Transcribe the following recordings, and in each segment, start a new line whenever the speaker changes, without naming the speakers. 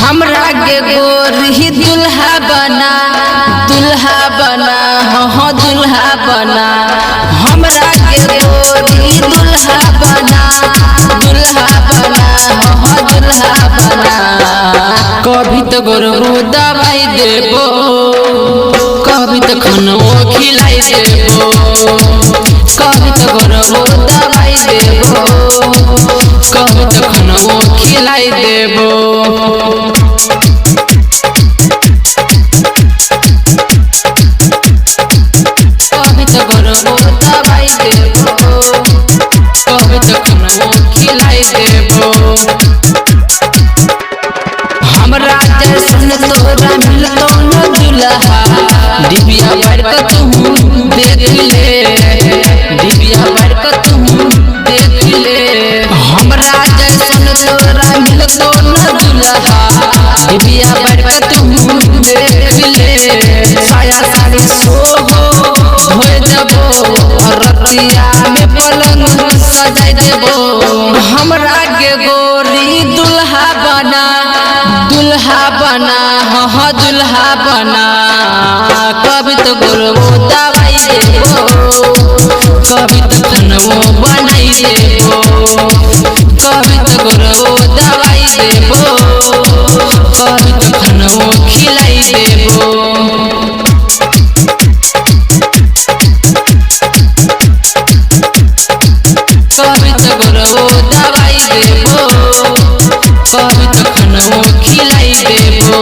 हमरा के गोरी दुल्हा बना हो दुल्हा बना। हमरा के गोरी दुल्हा बना हो दुल्हा बना। कभी तो गोरबो दवाई देबो, कभी तो खानो खिलाई देबो, कभी तो गोरबो दवाई देबो, कभी तो खानो खिलाई देबो। कभी तो गोरबो दवाई देबो, कभी तो खानो खिलाई देबो। हमरा जैसन तोरा मिलतो न दुल्हा, डिबिया भर के तू देख ले, डिबिया भर के तू देख ले। हमरा जैसन तोरा मिलतो न दुल्हा, डिबिया भर के तू देख ले। साया साड़ी सोहो धोए देबो, रतिया में पलंग सजाई देबो। हमरा के गोरी दुल्हा बना हो दुल्हा बना। कभी तो गोरबो दवाई देबो, कभी तो खानो बनाई देबो, कभी तो गोरबो दवाई देबो, कभी तो खानो खिलाई देबो। कभी तो गोरबो दवाई देबो, कभी तो खानो खिलाई देबो।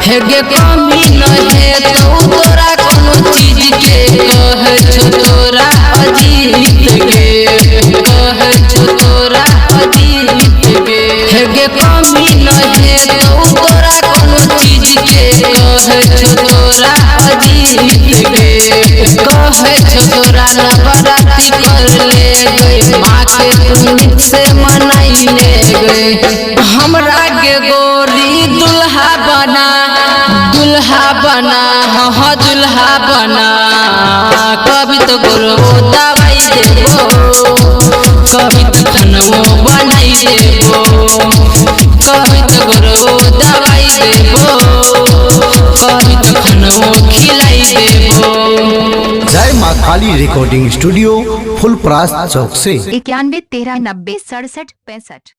हेगे कमी न है तो तोरा कोनो चीज के कहे छो तोरा अजीत गे, कहे छो तोरा अजीत गे। हेगे कमी न है तो तोरा कोनो चीज के कहे छो तोरा अजीत गे, कहे छो तोरा नवरात्रि कर ले गए, माँ के तू से मनाई ले गए। हमरा के गोरी दुल्हा बना हो दुल्हा बना। कभी तो गोरबो दवाई देबो, कभी तो खानो बनाई देबो, कभी तो गोरबो दवाई देबो, कभी तो खानो खिलाई देबो।
जय माँ काली रिकॉर्डिंग स्टूडियो फुलपरास चौक से
91 13 90 67 65।